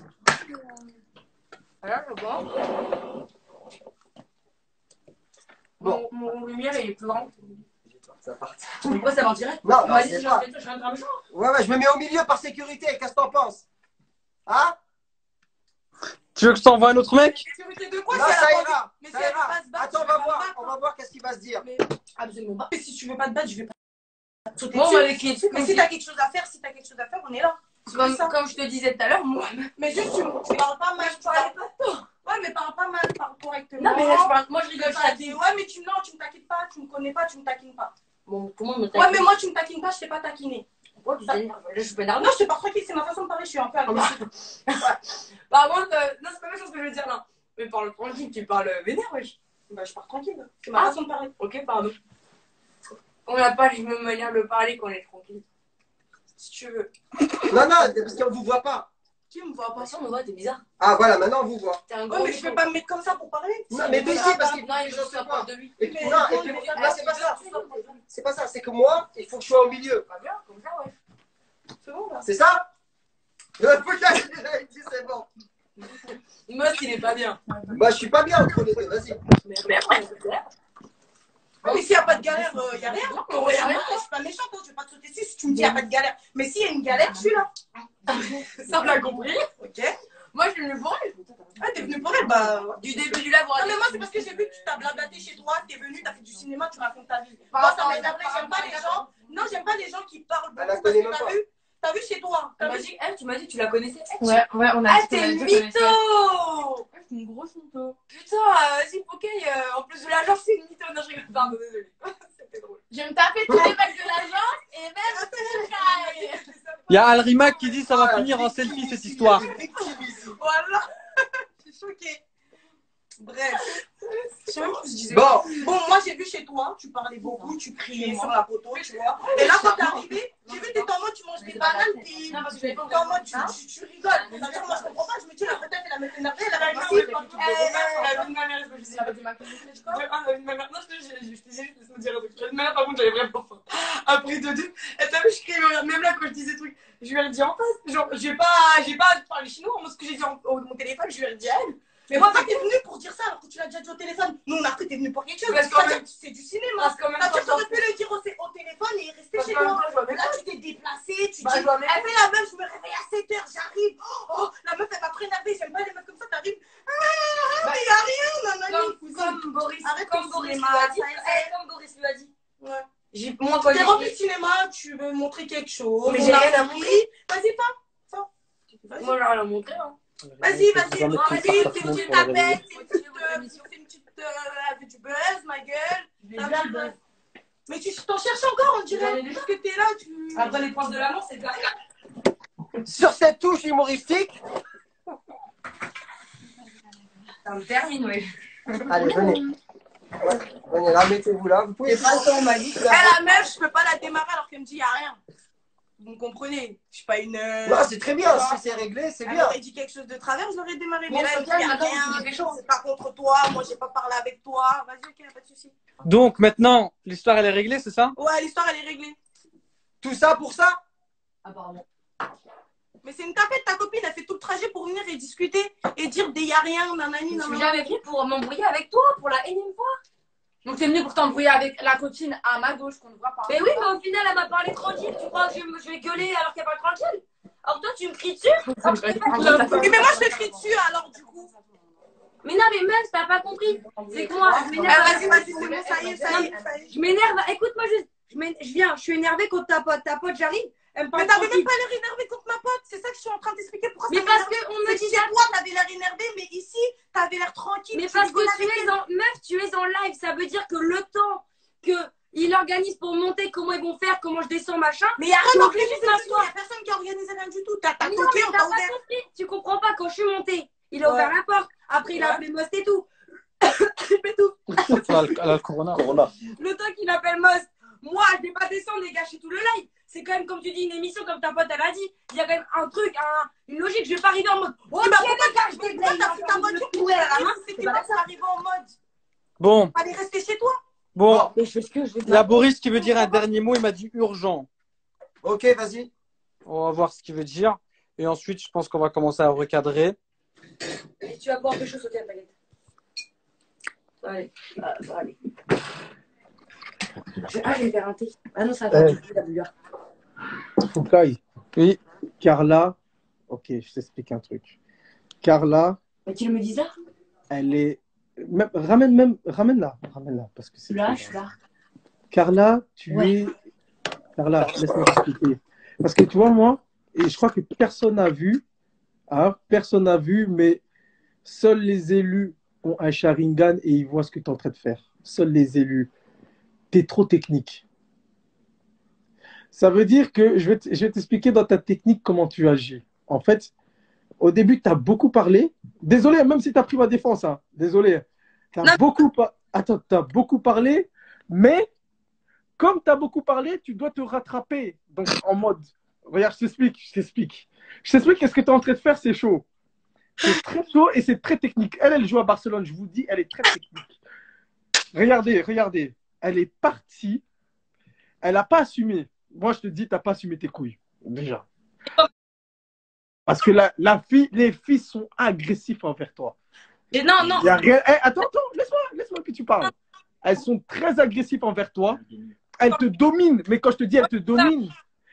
Alors, je vois. Mon lumière, il est plus grand. Ça part. Pourquoi ça va en direct? Non, Vas-y, c'est je pas. suis un drame genre. Ouais, je me mets au milieu par sécurité. Qu'est-ce que t'en penses? Hein? Tu veux que je t'envoie un autre mec? Sécurité de quoi? Non, si elle ça a pas envie- ira. Mais si Ça elle veut ira. pas se battre, Attends, je vais pas me battre, on va voir qu'est-ce qu'il va se dire. Mais Absolument pas. si tu veux pas te battre, je vais pas te sauter Moi, dessus. avec les trucs, Mais si t'as quelque chose à faire, on est là. comme je te disais tout à l'heure, moi. Mais juste, tu parles pas mal. Je parlais pas de toi. Ouais, mais parle pas mal, parle correctement. Non, mais là, je parle. Moi, je rigole, je T'as taquine. dit, ouais, mais tu me taquines pas, tu me connais pas, tu me taquines pas. Bon, comment me Ouais, mais moi, tu me taquines pas, je t'ai pas taquiné. Pourquoi tu t'énerves? Là, je suis pas énervée. Non, je te parle tranquille, c'est ma façon de parler, je suis un peu agressive. Par contre, non, c'est pas méchant ce que je veux dire là. Mais parle tranquille, tu parles vénère, wesh. Bah, je parle tranquille, c'est ma façon de parler. Ok, pardon. On n'a pas les mêmes manières de parler quand on est tranquille. Si tu veux. Non, parce qu'on vous voit pas. Tu me vois pas. Attention, on me voit, t'es bizarre. Ah, voilà, maintenant on vous voit. T'es un Ouais, gros mais je peux pas me mettre comme ça pour parler. Non, mais toi aussi, parce que Non, il faut que ça parle de lui. Et puis, Mais non, bon, et puis, mais moi, c'est pas ça. C'est pas ça, c'est que moi, il faut que je sois au milieu. Pas bien, comme ça, ouais. C'est bon, là. C'est ça? Le putain, il dit c'est bon. Moi, il est pas bien. Bah, je suis pas bien entre les deux, vas-y. Mais après, c'est clair. Ouais, mais s'il n'y a pas de galère, il n'y a rien. Non, y a rien. Je suis pas méchante, hein, je vais pas te sauter dessus si tu me dis qu'il n'y a pas de galère. Mais s'il y a une galère, je suis là. Ça, on l'a compris. Ok? Moi, je suis venu pour elle. Ah, t'es venu pour elle, bah. Du début du live, Non, mais moi, c'est parce que j'ai vu que tu t'as blablaté chez toi, t'es venu, t'as fait du cinéma, tu racontes ta vie. Par Moi, ça rapport- m'énerve, j'aime pas les gens. Non, j'aime pas les gens qui parlent Elle la beaucoup parce connaît que même pas. t'as vu chez toi. Tu m'as dit que tu la connaissais. Ouais, on a Ah, dit qu'on t'es a une dit qu'on connaissait. mytho! C'est une grosse mytho. Putain, vas-y, Poké, en plus de l'agence, c'est une mytho. Non, je rigole. Pardon, désolé. C'était drôle. Je vais me taper tous les mecs de l'agence et même Sky. Il y a Alrimac qui dit ça va finir en selfie cette histoire. Voilà! Je suis choquée. Bref. Je sais même pas ce que je disais. Bon, Bon, moi j'ai vu chez toi, tu parlais beaucoup, tu criais sur la photo, tu vois. Et là, quand t'es arrivé, j'ai vu, t'es en mode, tu manges des bananes, t'es Non, parce que j'avais pas t'es en mode, tu rigoles. C'est-à-dire, moi je comprends pas, je me dis, la peut-être elle a même énervé, elle a réussi. La vie de ma mère, je me disais, la vie de ma mère. Ah, la vie de ma mère. Non, je te disais juste, laisse-moi dire un truc. La vie de ma mère, par contre, j'avais vraiment faim. Après de deux, et t'as vu, je criais, regarde, même là, quand je disais des trucs, je lui ai dit en face. Genre, j'ai pas parlé chinois, moi, ce que j'ai dit au mon téléphone, je lui ai dit à elle. Mais moi, t'es venu pour dire ça alors que tu l'as déjà dit au téléphone. Nous, on a cru que t'es venu pour quelque chose. Parce qu'en C'est-à-dire même- que c'est du cinéma. Parce qu'en même C'est-à-dire temps, que t'aurais pu le dire au téléphone et rester Parce chez qu'en même toi. temps, je vois même Là, pas. tu t'es déplacé, tu Bah, dis, je vois même elle fait la meuf, je me réveille à 7h, j'arrive. Oh, la meuf, elle m'a prénervé, j'aime pas les meufs comme ça, t'arrives. Ah, mais y'a rien, nanani, cousine. Comme Boris, Arrête comme ton Boris lui cinéma, a dit. ça essaie. Comme Boris lui a dit. Ouais. Moi, quand T'es j'ai rempli de cinéma, tu veux montrer quelque chose. Mais On j'ai a rien à compris. Vas-y, pas. Vas-y. moi, j'ai rien à montrer. Hein. Vas-y, On va mettre une vas-y, carte t'es à une fond pour la réveiller. tapette, c'est une petite, elle fait du buzz, ma gueule. Déjà, le buzz. Mais tu t'en cherches encore, on J'en dirait. ai déjà. Parce que t'es là, tu. Après les princes de l'amour, c'est clair. sur cette touche humoristique, Ça me termine, oui. allez, venez. Ouais, venez là, mettez-vous là. Vous pouvez C'est pas le temps, on m'a dit. Elle, la meuf, je peux pas la démarrer alors qu'elle me dit y'a rien. Vous me comprenez? Je suis pas une. Non, c'est très bien. Si c'est réglé, c'est Elle bien. aurait dit quelque chose de travers, je l'aurais démarré. Bon, Mais là, c'est elle me dit bien, y'a maintenant, rien. vous dites des choses. C'est pas contre toi. Moi, j'ai pas parlé avec toi. Vas-y, ok, pas de soucis. Donc maintenant, l'histoire elle est réglée, c'est ça? Ouais, l'histoire, elle est réglée. Tout ça pour ça? Apparemment. Mais c'est une tapette, ta copine, elle fait tout le trajet pour venir et discuter et dire des y'a rien, nanani, Je suis nanana. jamais venue pour m'embrouiller avec toi pour la énième fois. Donc t'es venu pour t'embrouiller avec la copine à ma gauche qu'on ne voit pas. Mais oui, mais au final, elle m'a parlé tranquille. Tu crois que je vais gueuler alors qu'elle parle tranquille? Alors toi, tu me cries dessus? Ok, mais moi, je te crie dessus, alors, du coup. Mais non, mais meuf, t'as pas compris. C'est que moi, je Eh, m'énerve. vas-y, c'est bon, ça y est, ça y est. Je m'énerve. Écoute-moi juste. Je viens, je suis énervée contre ta pote. Ta pote, j'arrive. Elle me parle Mais t'avais tranquille. même pas l'air énervé contre ma pote. C'est ça que je suis en train d'expliquer pourquoi Mais ça parce m'énerve. qu'on me C'est dit chez toi, t'avais l'air énervé, mais ici, t'avais l'air tranquille. Mais tu parce que rigoles tu avec es elle. en meuf, tu es en live, ça veut dire que le temps que il organise pour monter, comment ils vont faire, comment je descends, machin. Mais il n'y a rien Tu d'organisé juste du tout. Il m'asseoir. n'y a personne qui a organisé rien du tout. T'as Non, toqué, mais on t'as t'a pas ouvert. compris. Tu comprends pas quand je suis montée. Il a ouvert la porte. Après, il a appelé Most et tout. Je fais tout. Elle a le corona. Le temps qu'il appelle Most. Moi, je vais pas descendre et gâcher tout le live. C'est quand même, comme tu dis, une émission, comme ta pote, elle a dit. Il y a quand même un truc, une logique. Je vais pas arriver en mode. Oh, Mais bah, tiens, pourquoi les gars, je vais t'as pris ta voiture pour aller à la main? C'était pas pour arriver en mode. Bon, Fallait rester chez toi. bon. Mais je fais ce que je veux. Il y a Boris qui veut dire un dernier mot. Il m'a dit urgent. Ok, vas-y. On va voir ce qu'il veut dire. Et ensuite, je pense qu'on va commencer à recadrer. Et tu vas boire quelque chose au thème, baguette. Allez. Allez. Je vais faire un thé. Ah non, ça va du coup, la bouilloire. Foucaille, Oui. Carla, ok, je t'explique un truc. Carla, Mais tu me dis ça? elle est. Ramène-la, parce que c'est. Je suis là. Carla, tu Ouais. es. Carla, laisse-moi t'expliquer. Parce que tu vois, moi, et je crois que personne n'a vu, mais seuls les élus ont un Sharingan et ils voient ce que tu es en train de faire. Seuls les élus. Tu es trop technique. Ça veut dire que je vais t'expliquer dans ta technique comment tu agis. En fait, au début, tu as beaucoup parlé. Désolé, même si tu as pris ma défense. Hein. Désolé. Tu as t'as beaucoup parlé, mais comme tu as beaucoup parlé, tu dois te rattraper. Donc, en mode, regarde, je t'explique. Je t'explique que ce que tu es en train de faire, c'est chaud. C'est très chaud et c'est très technique. Elle joue à Barcelone, je vous dis, elle est très technique. Regardez. Elle est partie. Elle n'a pas assumé. Moi, je te dis, tu n'as pas assumé tes couilles. Déjà. Parce que les filles sont agressives envers toi. Et non. Y a rien... Attends, laisse-moi que tu parles. Elles sont très agressives envers toi. Elles te dominent. Mais quand je te dis elles te dominent,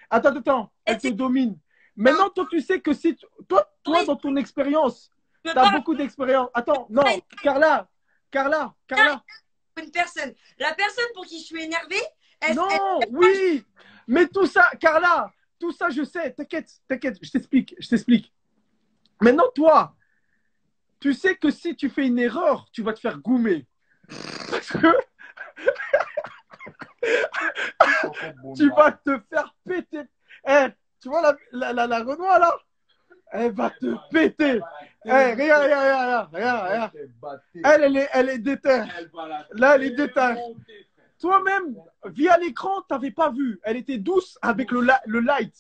attends, elles te dominent. Maintenant, toi, tu sais que si toi, dans ton expérience, tu as beaucoup d'expérience. Attends, non, Carla. Une personne. La personne pour qui je suis énervée, Non, oui. Mais tout ça, Carla, tout ça, je sais. T'inquiète, je t'explique. Maintenant, toi, tu sais que si tu fais une erreur, tu vas te faire goumer. Parce que tu vas te faire péter. Tu vois la Renoir là? Elle va te péter. Regarde. Elle est déterre. Là, elle est déterre. Toi-même, via l'écran, tu n'avais pas vu. Elle était douce avec le light.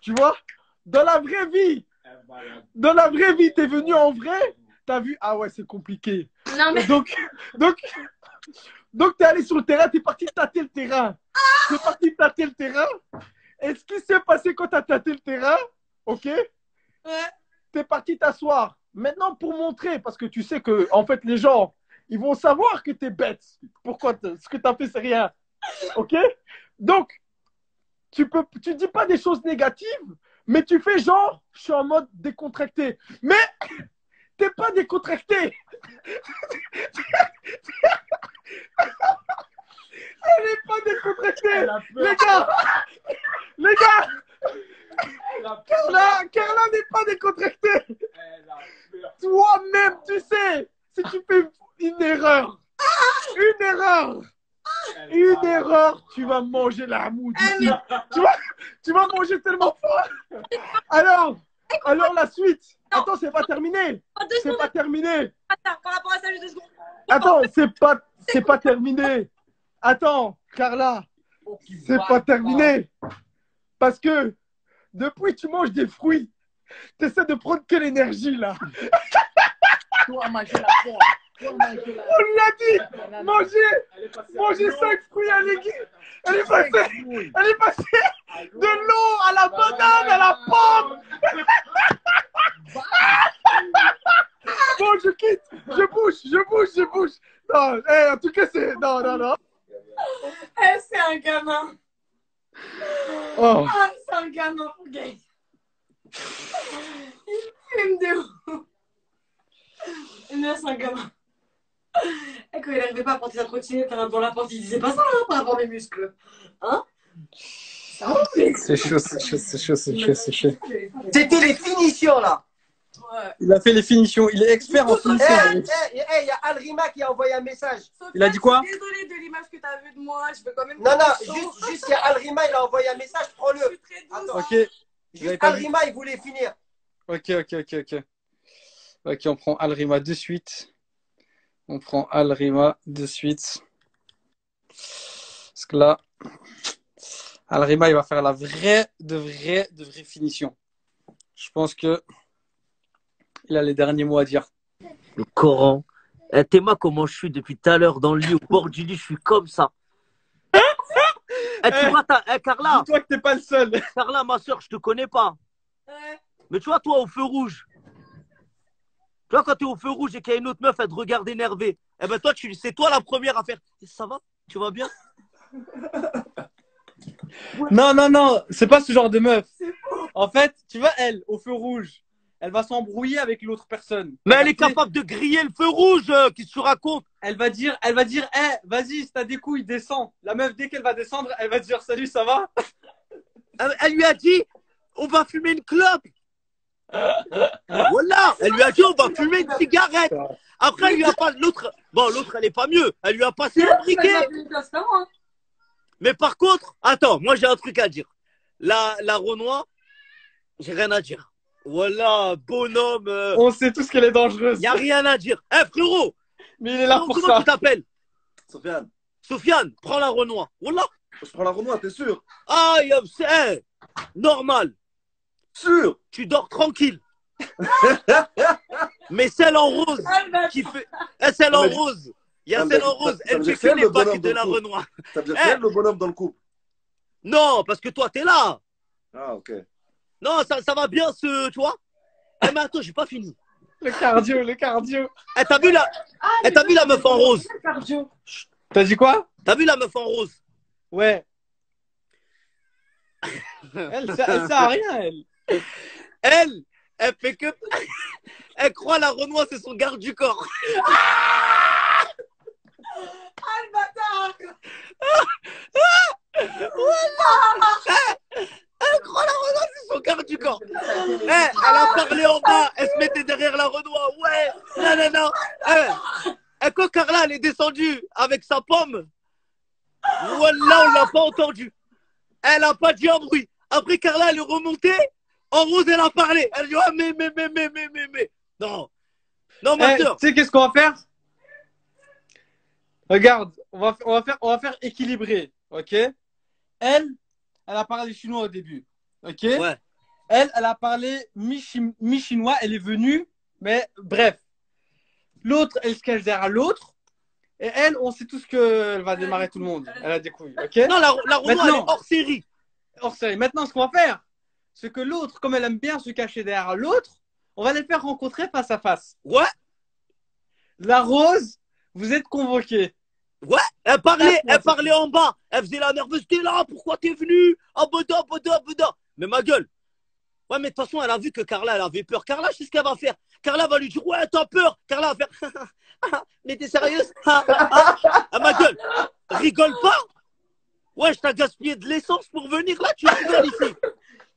Tu vois? Dans la vraie vie, tu es venu en vrai. Tu as vu, ah ouais, c'est compliqué. Non, mais... Donc tu es allé sur le terrain, tu es parti tâter le terrain. Et ce qui s'est passé quand tu as tâté le terrain, ok? Ouais. Tu es parti t'asseoir. Maintenant, pour montrer, parce que tu sais que, en fait, les gens, ils vont savoir que tu es bête. Pourquoi ce que tu as fait, c'est rien. Ok? Donc, tu dis pas des choses négatives, mais tu fais genre, je suis en mode décontracté. Mais, t'es pas décontracté. Elle n'est pas décontractée. Les gars. Carla n'est pas décontractée. Toi-même, tu sais, si tu fais une erreur, tu vas manger la moude ici. Tu vas manger tellement fort. Alors la suite. Attends, c'est pas terminé. Attends, par rapport à ça, juste 2 secondes. Attends, c'est pas terminé. Attends, Carla, c'est pas terminé. Parce que depuis tu manges des fruits, tu essaies de prendre quelle énergie là? Toi, manger la poire. On l'a dit, manger 5 fruits à légumes. Elle est passée de l'eau à la banane, à la pomme. Bon, je quitte. Je bouge. Non, en tout cas, c'est... Non. C'est un gamin. Oh. Ah, c'est un gamin, gay. Il fume de ouf. Non, c'est un gamin. Et quand il n'arrivait pas à porter sa trottinette dans la porte, il disait pas ça hein, par rapport à mes muscles. Hein? C'est chaud. C'était les finitions là. Ouais. Il a fait les finitions. Il est expert en finition. Il y a Alrima qui a envoyé un message. Il a dit quoi? Je suis désolée de l'image que tu as vue de moi. Je veux quand même. Non, juste il y a Alrima, il a envoyé un message, Je prends-le. suis très douce. Attends. Ok. Vous avez Juste pas vu? Alrima, il voulait finir. Ok, on prend Alrima de suite. Parce que là, Alrima, il va faire la vraie finition. Je pense que il a les derniers mots à dire. Le Coran. Théma, comment je suis depuis tout à l'heure dans le lit, au bord du lit, je suis comme ça. Tu vois, Carla, Dis-toi que t'es pas le seul. Carla, ma soeur, je te connais pas. Mais tu vois, toi, au feu rouge. Tu vois, quand tu es au feu rouge et qu'il y a une autre meuf, elle te regarde énervée. Eh ben, toi, c'est toi la première à faire. Ça va? Tu vas bien? Non, c'est pas ce genre de meuf. En fait, tu vois, elle, au feu rouge, elle va s'embrouiller avec l'autre personne. Mais elle est capable de griller le feu rouge, qu'est-ce que tu racontes? Elle va dire, vas-y, si t'as des couilles, descends. La meuf, dès qu'elle va descendre, elle va dire, salut, ça va? Elle lui a dit, on va fumer une clope. Voilà, elle lui a dit, on va fumer une cigarette. Après, elle lui a pas l'autre. Bon, l'autre, elle est pas mieux. Elle lui a passé le briquet. Mais par contre, attends, moi j'ai un truc à dire. La Renoir, j'ai rien à dire. Voilà, bonhomme. On sait tous qu'elle est dangereuse. Y a rien à dire. Eh frérot, Mais il est là pour comment ça. tu t'appelles? Sofiane, Sofiane, prends la Renoir. Voilà. je prends la Renoir, t'es sûr? Ah, c'est normal. Sûr? Tu dors tranquille. Mais celle en rose qui fait. Celle en rose. Il y a celle en rose. Elle fait que les bacs de la Renoir. T'as déjà fait le bonhomme dans le couple? Non, parce que toi, t'es là. Ah, ok. Non, ça va bien, tu vois. Eh, mais attends, j'ai pas fini. Le cardio. Eh, t'as vu la meuf en rose? T'as dit quoi? T'as vu la meuf en rose? Ouais. Elle sert à rien, elle. Elle fait que. Elle croit la Renoir, c'est son garde du corps. le bâtard. Elle croit la Renoir, c'est son garde du corps. Elle a parlé en bas, elle se mettait derrière la Renoir. Ouais, non. Et quand Carla, elle est descendue avec sa pomme, voilà, on l'a pas entendu. Elle a pas dit un bruit. Après, Carla, elle est remontée. En rose, elle a parlé. Elle a dit, oh, mais. Non, ma soeur. Tu sais qu'est-ce qu'on va faire? Regarde, on va faire équilibré, ok? Elle a parlé chinois au début, ok? Ouais. Elle a parlé mi-chinois, elle est venue, mais bref. L'autre, elle se cache derrière l'autre. Et elle, on sait tous qu'elle va démarrer tout le monde. Elle a des couilles, ok? Non, la Renoir, elle est hors série. Hors série. Maintenant, ce qu'on va faire, c'est que l'autre, comme elle aime bien se cacher derrière l'autre, on va les faire rencontrer face à face. Ouais. La Rose, vous êtes convoqués. Ouais, elle parlait en bas. Elle faisait la nerveuse. T'es là, pourquoi t'es venu? Ah, boda. Mais ma gueule. Ouais, mais de toute façon, elle a vu que Carla, elle avait peur. Carla, je sais ce qu'elle va faire. Carla va lui dire, ouais, t'as peur. Carla va faire, mais t'es sérieuse? Ah, ma gueule. Rigole pas. Ouais, je t'ai gaspillé de l'essence pour venir là, tu rigoles ici.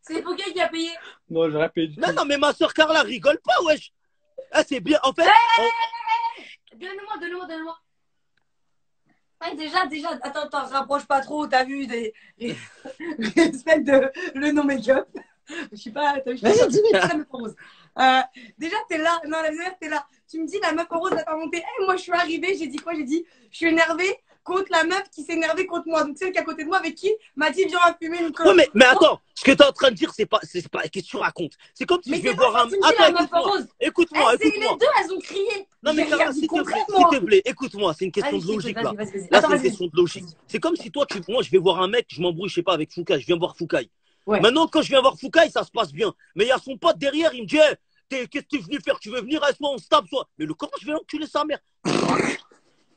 C'est pour qui a payé? Non, j'aurais payé du tout. Non, mais ma soeur Carla, rigole pas, wesh. Ah, c'est bien, en fait. Donne-moi. Ouais, déjà, attends, rapproche pas trop, t'as vu, respecte le non make-up. Je sais pas, déjà, t'es là, non, la meuf, t'es là. Tu me dis, la meuf en rose, elle t'a monté. Moi, je suis arrivée, j'ai dit quoi? J'ai dit, je suis énervée contre la meuf qui s'est énervée contre moi. Donc, celle qui est à côté de moi, avec qui m'a dit, viens, on va fumer une clope. Ouais, mais attends, ce que t'es en train de dire, c'est pas, qu'est-ce que tu racontes? C'est comme si je vais voir un. Attends, écoute-moi. Les deux, elles ont crié. Non, mais Carla, s'il te plaît, écoute-moi, c'est une question de logique, là. Là, c'est une question de logique. C'est comme si toi, moi, je vais voir un mec, je m'embrouille, je sais pas, avec Foucault, je viens voir Foucault. Ouais. Maintenant, quand je viens voir Foucaï, ça se passe bien. Mais il y a son pote derrière, il me dit hey, qu'est-ce que tu es venu faire? Tu veux venir? Reste-moi, on se tape, soit. Mais le comment je vais enculer sa mère?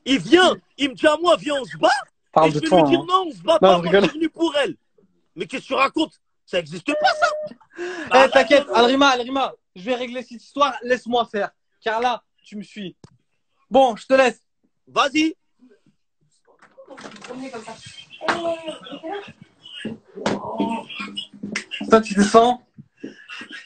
Il vient, il me dit à moi, viens, on se bat. Parle Et je de vais toi, lui dire hein. non, on se bat Non, pas, je moi je rigole. suis venu pour elle. Mais qu'est-ce que tu racontes? Ça n'existe pas, ça. Eh, t'inquiète, Alrima, je vais régler cette histoire, laisse-moi faire. Car là, tu me suis. Bon, je te laisse. Vas-y. Toi, tu descends.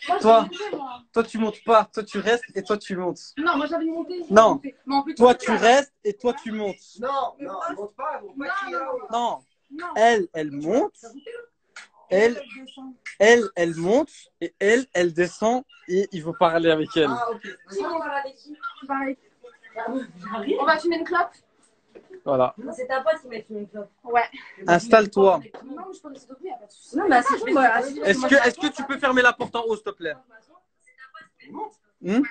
Moi, Toi. je vais monter, moi. Toi, tu montes pas. Toi, tu restes et toi, tu montes. Non, moi j'avais monté. Non. Mais en plus, Toi, tu restes et toi, tu montes. Non, non, elle monte pas, elle monte pas crier là. Non. Non. Elle monte. Elle monte et elle descend et il faut parler avec elle. Ah, ok. Qui on va avec qui? Tu parles avec qui? On va fumer une clope? Voilà. C'est ta pote qui m'a fumé une clope. Ouais. Installe-toi. Non, mais je peux rester debout, il n'y a pas de souci. Non, mais c'est Est-ce que tu peux fermer la porte en haut, s'il te plaît? Hmm?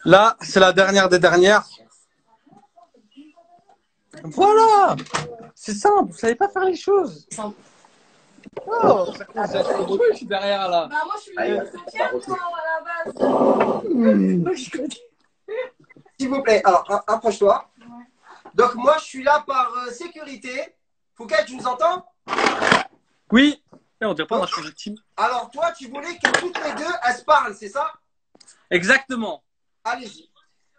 Là, c'est la dernière des dernières. Voilà. C'est simple, vous savez pas faire les choses. Oh, ça commence à être drôle, je suis derrière là. Bah, moi je suis fière, moi, à la base. S'il vous plaît, alors approche-toi. Donc moi je suis là par sécurité. Fouquet, tu nous entends? Oui. On dirait pas, on a changé de team. Alors toi, tu voulais que toutes les deux, elles se parlent, c'est ça? Exactement. Allez-y.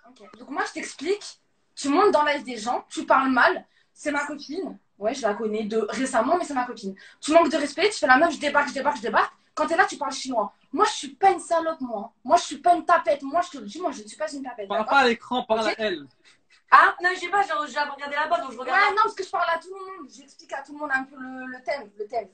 Okay. Donc moi je t'explique, tu montes dans la vie des gens, tu parles mal, c'est ma copine, ouais je la connais de récemment mais c'est ma copine. Tu manques de respect, tu fais la meuf, je débarque. Quand t'es là tu parles chinois. Moi je suis pas une salope moi, moi je suis pas une tapette, moi je te le dis, moi je ne suis pas une tapette. Parle pas à l'écran, parle à elle. Ah non je sais pas, j'ai regardé là-bas donc je regarde. Ouais non parce que je parle à tout le monde, j'explique à tout le monde un peu le thème,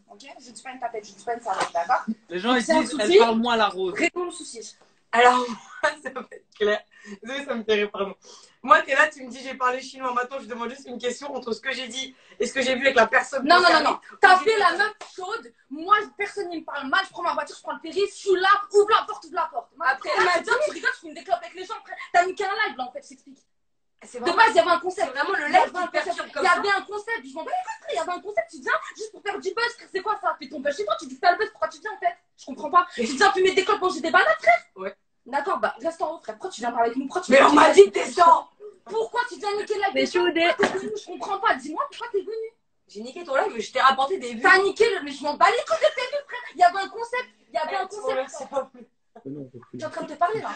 ok? Je ne suis pas une tapette, je ne suis pas une salope, d'accord? Les gens ils disent, elle parle moins à la rose. Réponds au souci. Alors, moi, ça va être clair. Désolée, ça me fait rire, pardon. Moi, t'es là, tu me dis j'ai parlé chinois. Maintenant, je demande juste une question entre ce que j'ai dit et ce que j'ai vu avec la personne. Non. T'as fait la meuf chaude. Moi, personne ne me parle mal. Je prends ma voiture, je prends le périph', je suis là, ouvre la porte. Après, tu rigoles, tu fumes des clopes avec les gens. Après, t'as mis qu'un live là, en fait, je t'explique. De base, il y avait un concept. C'est vraiment le live qui perturbe comme ça. Il y avait un concept. Je m'en bats les couilles. Il y avait un concept. Tu viens juste pour faire du buzz. C'est quoi ça? Fais ton buzz chez toi. Tu dis fais le buzz. Pourquoi tu viens en fait? Je comprends pas. Tu viens fumer des clopes, manger des balades, frère? Ouais. D'accord, bah reste en haut, frère. Pourquoi tu viens parler avec nous? Mais on m'a dit que t'es sans. Pourquoi tu viens niquer la Mais vie? Je comprends pas. Dis-moi pourquoi t'es venu. J'ai niqué ton live, mais je t'ai rapporté des vues. T'as niqué le. Mais je m'en bats les couilles de tes vues, frère. Il y avait un concept. C'est pas plus. Tu es en train de te parler là.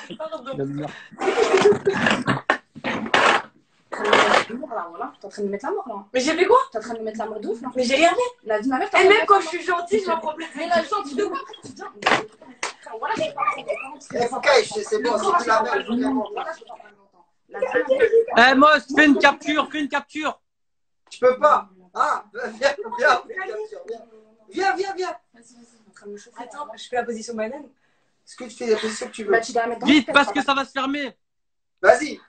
Voilà. T'es en train de me mettre la mort là. Mais j'ai fait quoi? T'es en train de me mettre la mort de ouf là. Mais j'ai rien fait. La vie de ma mère. Et même quand je suis gentille, je m'en problème. Mais la gentille de quoi? Tu viens. Voilà, j'ai pas. Eh, Fouquet, c'est bon, si tu la mets, je viens monter. Eh, Moss, fais une capture. Tu peux pas. Ah, viens. Vas-y. Attends, je fais la position banane. Est-ce que tu fais la position que tu veux? Bah, tu dois la mettre dans Vite, la parce tête, que ça va se fermer. Vas-y.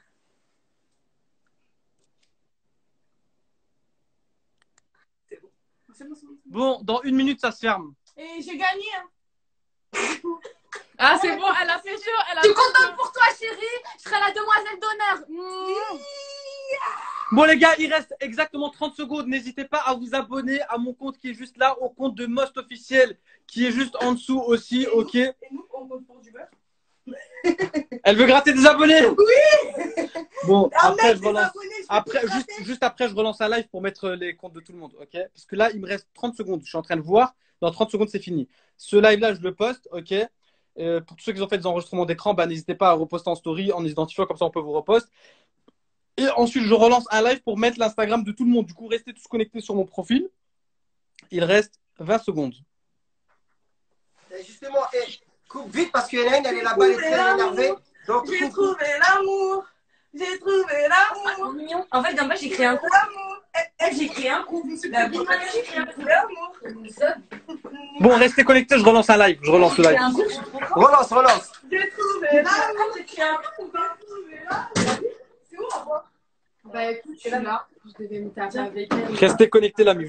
Bon, dans 1 minute, ça se ferme. Et j'ai gagné. Ah, c'est bon, elle a fait chaud. Je suis contente pour toi, chérie. Je serai la demoiselle d'honneur. Bon, les gars, il reste exactement 30 secondes. N'hésitez pas à vous abonner à mon compte qui est juste là, au compte de Most Officiel qui est juste en dessous aussi, ok? Et nous, on compte pour du beurre. Elle veut gratter des abonnés? Oui. Bon, après, je relance. Abonnés, Après, juste après, je relance un live pour mettre les comptes de tout le monde, ok? Parce que là, il me reste 30 secondes. Je suis en train de voir. Dans 30 secondes, c'est fini. Ce live-là, je le poste, ok? Pour tous ceux qui ont fait des enregistrements d'écran, bah, n'hésitez pas à reposter en story en identifiant, comme ça, on peut vous reposter. Et ensuite, je relance un live pour mettre l'Instagram de tout le monde. Du coup, restez tous connectés sur mon profil. Il reste 20 secondes. Et justement, coupe vite parce qu'il y en a une, elle est là-bas, elle est très énervée. Donc, J'ai trouvé l'amour. J'ai trouvé l'amour. Mignon. En fait, d'en bas, j'ai créé un coup. J'ai créé un coup. La vie, j'ai créé un coup d'amour. Bon, restez connectés, je relance un live. Je relance le live. relance. J'ai trouvé l'amour. J'ai créé un coup. C'est où, à voir? Bah écoute, je suis là. Je devais me taper avec elle. Restez connectés, l'ami.